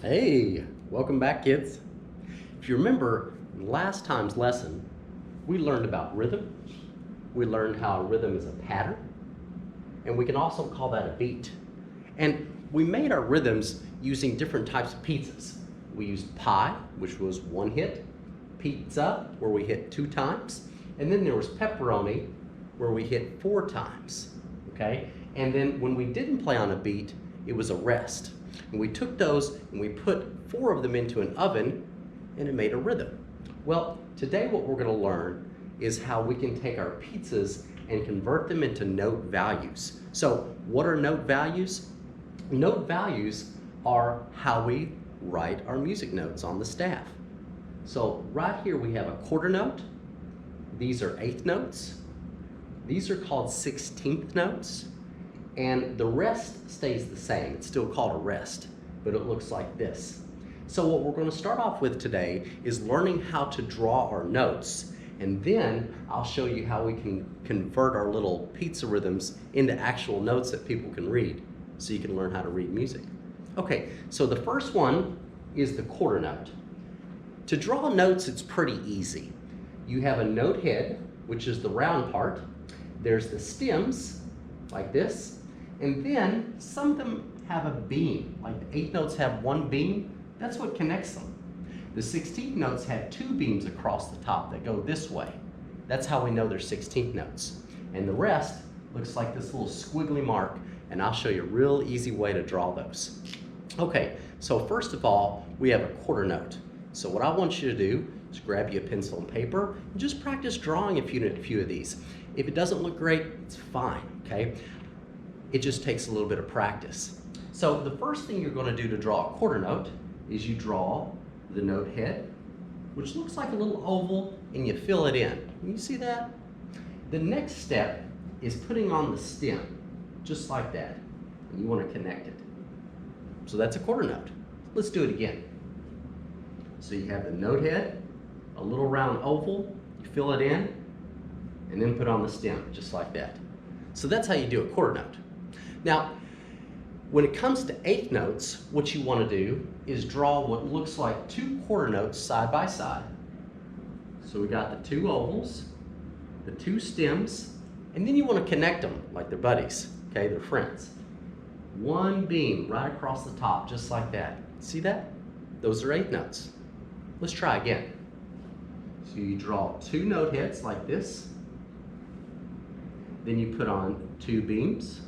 Hey, welcome back, kids. If you remember, in last time's lesson, we learned about rhythm. We learned how a rhythm is a pattern, and we can also call that a beat. And we made our rhythms using different types of pizzas. We used pie, which was one hit, pizza, where we hit 2 times, and then there was pepperoni, where we hit 4 times, okay? And then when we didn't play on a beat, it was a rest. And we took those and we put 4 of them into an oven and it made a rhythm. Well, today what we're going to learn is how we can take our pizzas and convert them into note values. So what are note values? Note values are how we write our music notes on the staff. So right here we have a quarter note. These are eighth notes. These are called 16th notes. And the rest stays the same. It's still called a rest, but it looks like this. So what we're going to start off with today is learning how to draw our notes, and then I'll show you how we can convert our little pizza rhythms into actual notes that people can read, so you can learn how to read music. Okay, so the first one is the quarter note. To draw notes, it's pretty easy. You have a note head, which is the round part. There's the stems, like this. And then some of them have a beam, like the 8th notes have 1 beam. That's what connects them. The 16th notes have 2 beams across the top that go this way. That's how we know they're 16th notes. And the rest looks like this little squiggly mark, and I'll show you a real easy way to draw those. Okay, so first of all, we have a quarter note. So what I want you to do is grab you a pencil and paper and just practice drawing a few of these. If it doesn't look great, it's fine, okay? It just takes a little bit of practice. So the first thing you're going to do to draw a quarter note is you draw the note head, which looks like a little oval, and you fill it in. Can you see that? The next step is putting on the stem, just like that. And you want to connect it. So that's a quarter note. Let's do it again. So you have the note head, a little round oval, you fill it in, and then put on the stem, just like that. So that's how you do a quarter note. Now, when it comes to 8th notes, what you want to do is draw what looks like 2 quarter notes side by side. So we got the 2 ovals, the 2 stems, and then you want to connect them like they're buddies, okay, they're friends. 1 beam right across the top, just like that. See that? Those are 8th notes. Let's try again. So you draw 2 note heads like this. Then you put on 2 beams,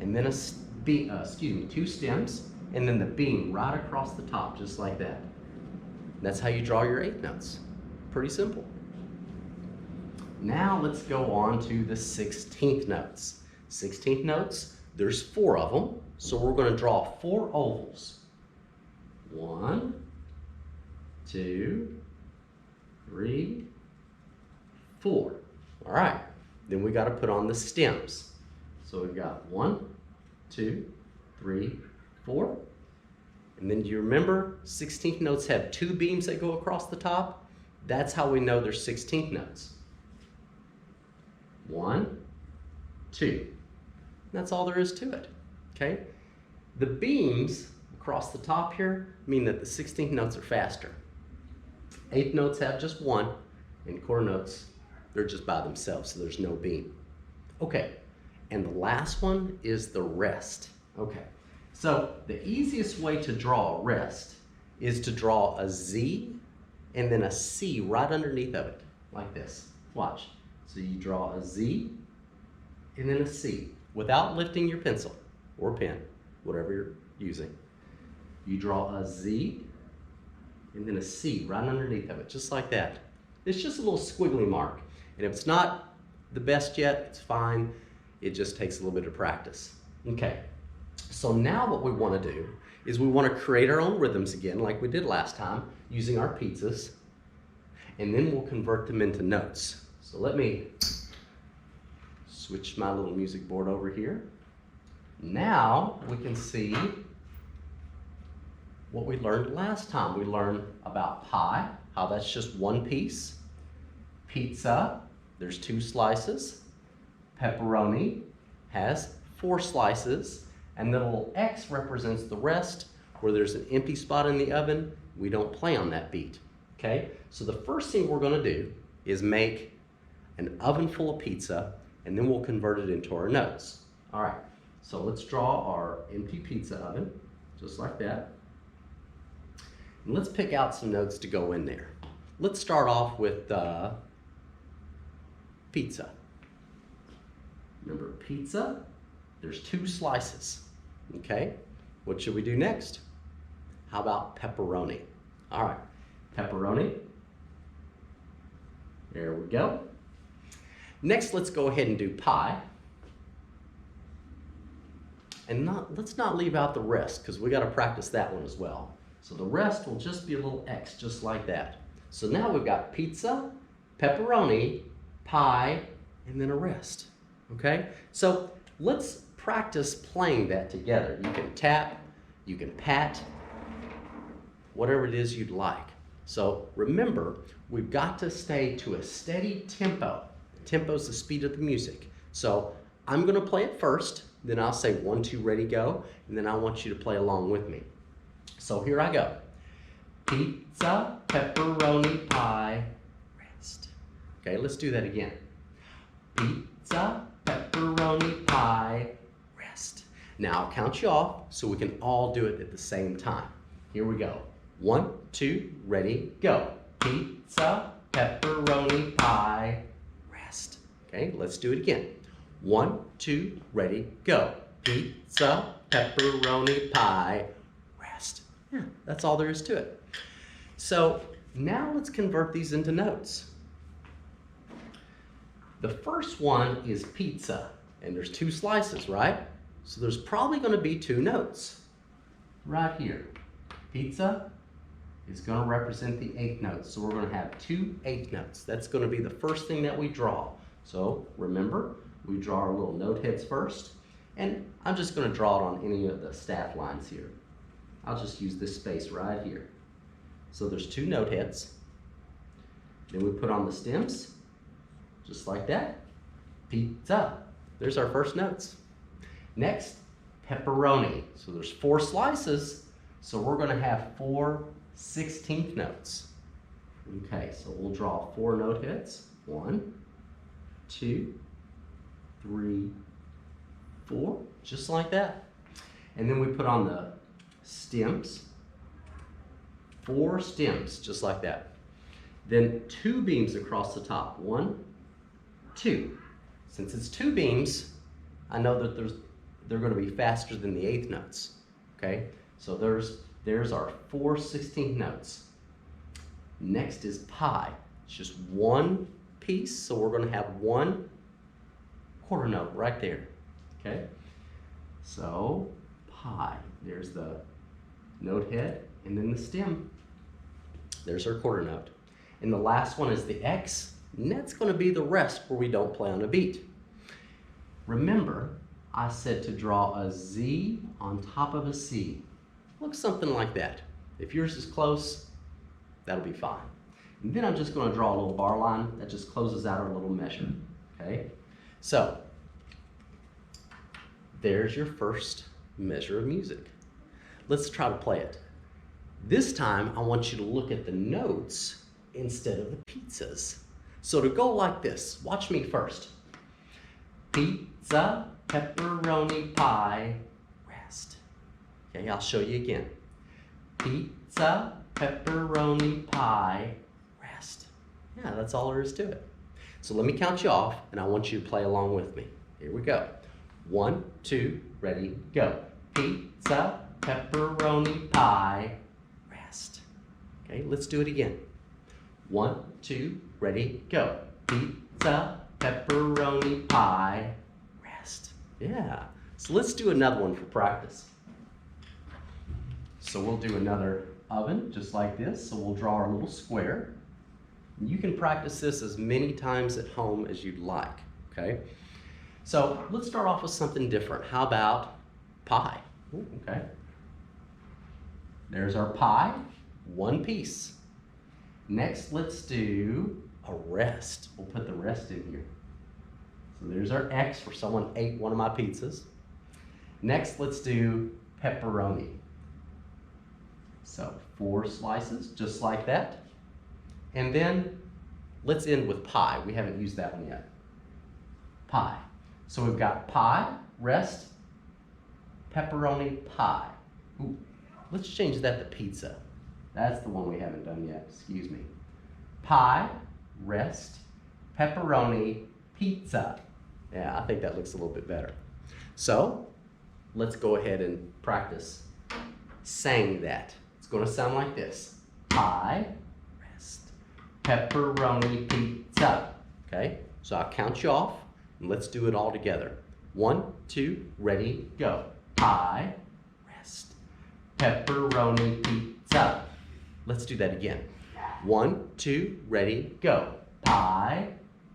and then 2 stems, and then the beam right across the top, just like that. That's how you draw your 8th notes. Pretty simple. Now let's go on to the 16th notes. 16th notes, there's 4 of them, so we're going to draw 4 ovals. 1, 2, 3, 4. All right. Then we got to put on the stems. So we've got 1, 2, 3, 4. And then do you remember 16th notes have 2 beams that go across the top? That's how we know they're 16th notes. 1, 2. That's all there is to it, okay? The beams across the top here mean that the 16th notes are faster. 8th notes have just 1, and quarter notes, they're just by themselves, so there's no beam. Okay, and the last one is the rest. Okay, so the easiest way to draw a rest is to draw a Z and then a C right underneath of it, like this. Watch. So you draw a Z and then a C without lifting your pencil or pen, whatever you're using. You draw a Z and then a C right underneath of it, just like that. It's just a little squiggly mark. And if it's not the best yet, it's fine. It just takes a little bit of practice. Okay, so now what we want to do is we want to create our own rhythms again, like we did last time, using our pizzas. And then we'll convert them into notes. So let me switch my little music board over here. Now we can see what we learned last time. We learned about pie, how that's just 1 piece. Pizza, there's 2 slices. Pepperoni has 4 slices, and the little X represents the rest, where there's an empty spot in the oven, we don't play on that beat, okay? So the first thing we're gonna do is make an oven full of pizza, and then we'll convert it into our notes. All right, so let's draw our empty pizza oven, just like that. And let's pick out some notes to go in there. Let's start off with pizza. Remember, pizza, there's 2 slices, okay? What should we do next? How about pepperoni? All right, pepperoni. There we go. Next, let's go ahead and do pie. And let's not leave out the rest, because we got to practice that one as well. So the rest will just be a little X, just like that. So now we've got pizza, pepperoni, pie, and then a rest. Okay? So let's practice playing that together. You can tap, you can pat, whatever it is you'd like. So remember, we've got to stay to a steady tempo. Tempo is the speed of the music. So I'm going to play it first, then I'll say 1, 2, ready, go, and then I want you to play along with me. So here I go. Pizza, pepperoni, pie, rest. Okay, let's do that again. Pizza, pepperoni, pie, rest. Now I'll count you off so we can all do it at the same time. Here we go. 1, 2, ready, go. Pizza, pepperoni, pie, rest. Okay, let's do it again. 1, 2, ready, go. Pizza, pepperoni, pie, rest. Yeah, that's all there is to it. So now let's convert these into notes. The first one is pizza, and there's 2 slices, right? So there's probably going to be 2 notes right here. Pizza is going to represent the 8th note, so we're going to have 2 8th notes. That's going to be the first thing that we draw. So remember, we draw our little note heads first, and I'm just going to draw it on any of the staff lines here. I'll just use this space right here. So there's 2 note heads. Then we put on the stems, just like that. Pizza. There's our first notes. Next, pepperoni. So there's 4 slices, so we're going to have 4 16th notes. Okay, so we'll draw 4 note heads. 1, 2, 3, 4, just like that. And then we put on the stems, 4 stems, just like that. Then 2 beams across the top. 1, 2. Since it's 2 beams, I know that they're going to be faster than the 8th notes. Okay, so there's our 4 16th notes. Next is pie. It's just 1 piece, so we're going to have 1 quarter note right there. Okay, so pie. There's the note head and then the stem. There's our quarter note. And the last one is the X, and that's going to be the rest where we don't play on a beat. Remember, I said to draw a Z on top of a C. Looks something like that. If yours is close, that'll be fine. And then I'm just going to draw a little bar line that just closes out our little measure. Okay? So, there's your first measure of music. Let's try to play it. This time, I want you to look at the notes instead of the pizzas. So to go like this, watch me first. Pizza, pepperoni, pie, rest. Okay, I'll show you again. Pizza, pepperoni, pie, rest. Yeah, that's all there is to it. So let me count you off, and I want you to play along with me. Here we go. 1, 2, ready, go. Pizza, pepperoni, pie, rest. Okay, let's do it again. 1, 2, ready, go. Pizza, pepperoni, pie, rest. Yeah. So let's do another one for practice. So we'll do another oven just like this. So we'll draw our little square. You can practice this as many times at home as you'd like, okay? So let's start off with something different. How about pie? Ooh, okay. There's our pie, 1 piece. Next, let's do a rest. We'll put the rest in here. So there's our X for someone ate one of my pizzas. Next, let's do pepperoni. So 4 slices, just like that. And then let's end with pie. We haven't used that one yet. Pie. So we've got pie, rest, pepperoni pie. Ooh, let's change that to pizza. That's the one we haven't done yet, excuse me. Pie, rest, pepperoni, pizza. Yeah, I think that looks a little bit better. So, let's go ahead and practice saying that. It's going to sound like this. Pie, rest, pepperoni, pizza. Okay, so I'll count you off, and let's do it all together. 1, 2, ready, go. Pie, rest, pepperoni, pizza. Let's do that again. 1, 2, ready, go. Pie,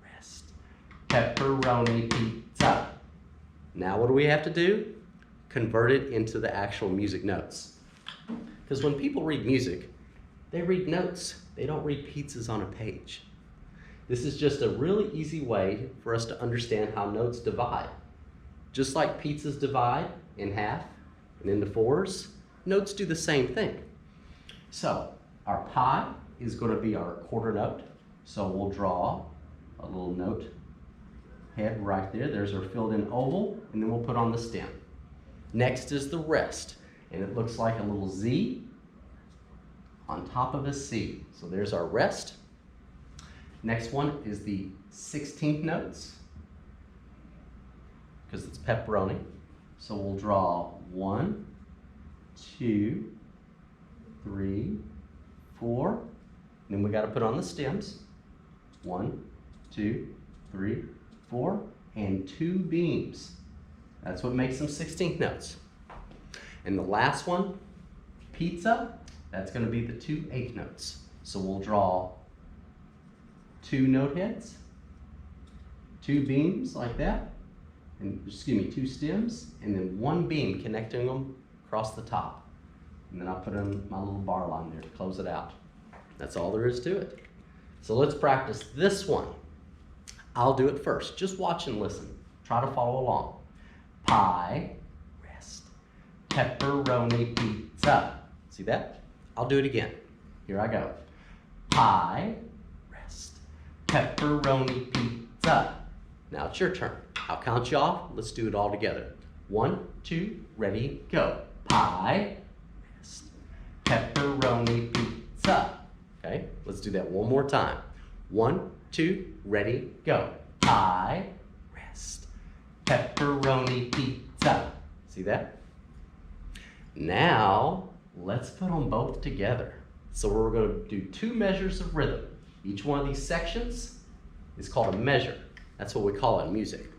rest, pepperoni, pizza. Now what do we have to do? Convert it into the actual music notes. Because when people read music, they read notes. They don't read pizzas on a page. This is just a really easy way for us to understand how notes divide. Just like pizzas divide in half and into 4s, notes do the same thing. So our pie is going to be our quarter note. So we'll draw a little note head right there. There's our filled in oval, and then we'll put on the stem. Next is the rest, and it looks like a little Z on top of a C. So there's our rest. Next one is the 16th notes, because it's pepperoni. So we'll draw 1, 2, 3, 4. And then we got to put on the stems. 1, 2, 3, 4, and 2 beams. That's what makes them 16th notes. And the last one, pizza, that's going to be the 2 8th notes. So we'll draw 2 note heads, 2 beams like that, and 2 stems, and then 1 beam connecting them across the top. And then I'll put in my little bar line there to close it out. That's all there is to it. So let's practice this one. I'll do it first. Just watch and listen. Try to follow along. Pie, rest, pepperoni, pizza. See that? I'll do it again. Here I go. Pie, rest, pepperoni, pizza. Now it's your turn. I'll count you off. Let's do it all together. 1, 2, ready, go. Pie, rest, pepperoni, pizza. Okay, let's do that one more time. 1, 2, ready, go. Pie, rest, pepperoni, pizza. See that? Now, let's put them both together. So we're going to do 2 measures of rhythm. Each one of these sections is called a measure. That's what we call it in music.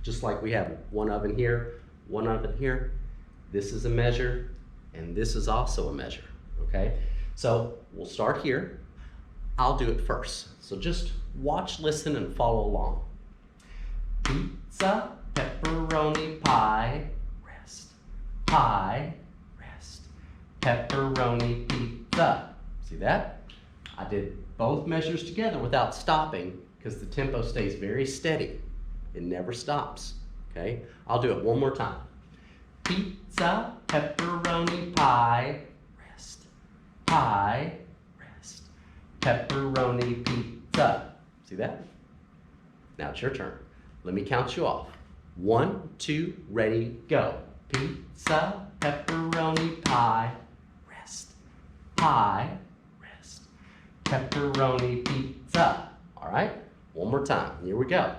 Just like we have one of it here, one of it here. This is a measure, and this is also a measure, okay? So we'll start here. I'll do it first. So just watch, listen, and follow along. Pizza, pepperoni, pie, rest. Pie, rest. Pepperoni, pizza. See that? I did both measures together without stopping because the tempo stays very steady. It never stops, okay? I'll do it one more time. Pizza, pepperoni, pie, rest. Pie, rest. Pepperoni, pizza. See that? Now it's your turn. Let me count you off. 1, 2, ready, go. Pizza, pepperoni, pie, rest. Pie, rest. Pepperoni, pizza. All right, one more time. Here we go.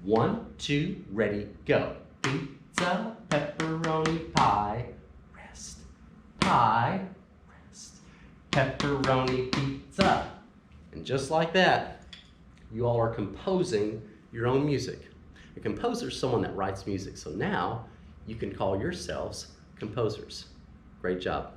1, 2, ready, go. Pizza, pepperoni, pie, rest. Pie, rest. Pepperoni, pizza. And just like that, you all are composing your own music. A composer is someone that writes music. So now you can call yourselves composers. Great job.